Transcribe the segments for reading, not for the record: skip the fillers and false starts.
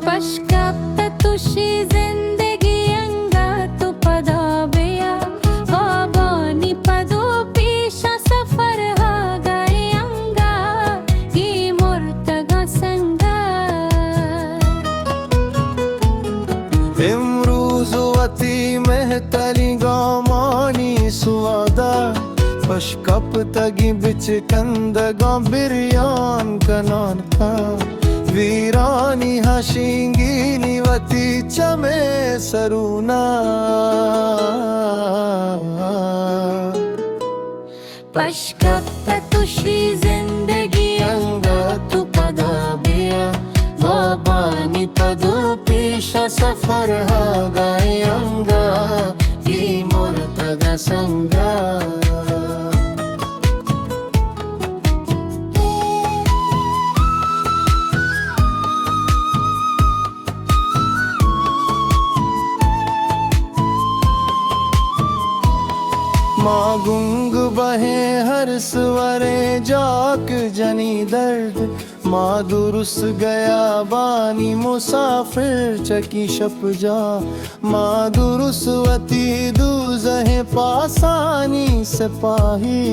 पश्काप्त तुशी जिंदगी अंगा तू पदाबिया वाबानी पदो पीशा सफर हा गए अंगा ही मुर्तगा संगा इम्रूजुवती मेहतली गामानी सुवादा पश्कप तगी बिच कंदगा बिरयान कनान का वीरानी हशिंगीनी वती चमे सरूना पश्काप्त तुशी जिंदगी अंगा तू पदाबिया वाबानी पदो पीशा सफर हा गए अंगा ही मुर्तगा संगा माँ गुंग बहे हर स्वरे जाक जनी दर्द माँ दुरुस गया बानी मुसाफिर चकी शप जा माँ दुरुसवती दूज़हे पासानी सिपाही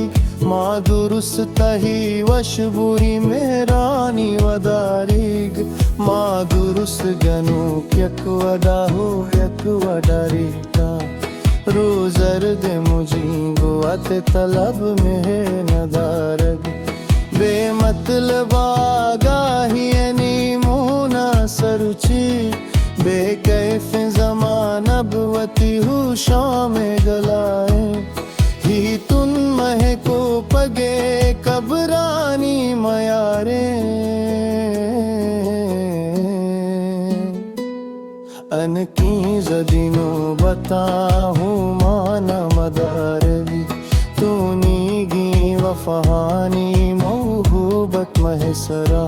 माँ दुरुस तही वशबुरी मेहरानी वदारीग माँ दुरुस गनु यक वदाहु यक वदारीता रोजर दे मुझी गुआत तलब में नदारग बेमतलब आगाही मुना सरुचि बेकैफ जमानब वती हूँ शाम गलाए ही तुन महे को पगे कबरानी मयारे अनकी जदीनो बताहूँ माना मदारवी तूनीगी वफहानी मौहूबत महसरा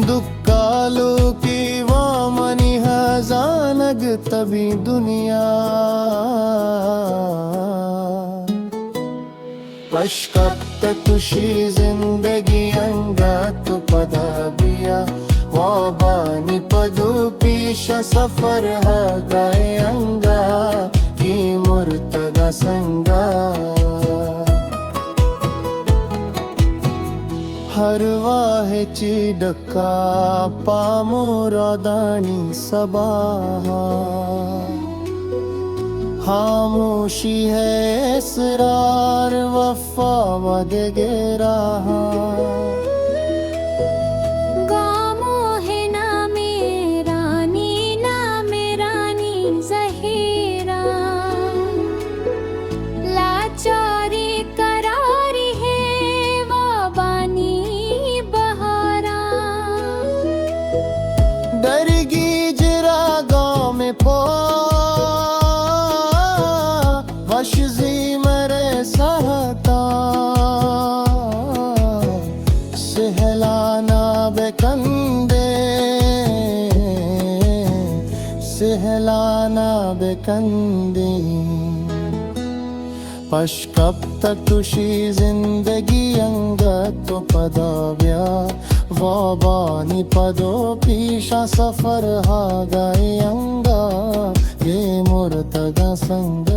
दुक्कालो की वामनी हजानग तभी दुनिया पश्काप्त तुशी जिंदगी अंगा तू पदाबिया वाबानी पदो पीशा सफर हा गए अंगा ही मुर्तगा संगा हर वाहे चिडका पामोरादानी सबाहा खामोशी है इसरार वफा वगैरा डरगी जरा गाँव में पो वशजी मरे सहता सहलाना बेकंदे सहलाना बेकंदे पश्काप्त तुशी जिंदगी अंगा तो पदाव्या वाबानी पदो पीशा सफर हा गए अंगा ये मुर्तगा संग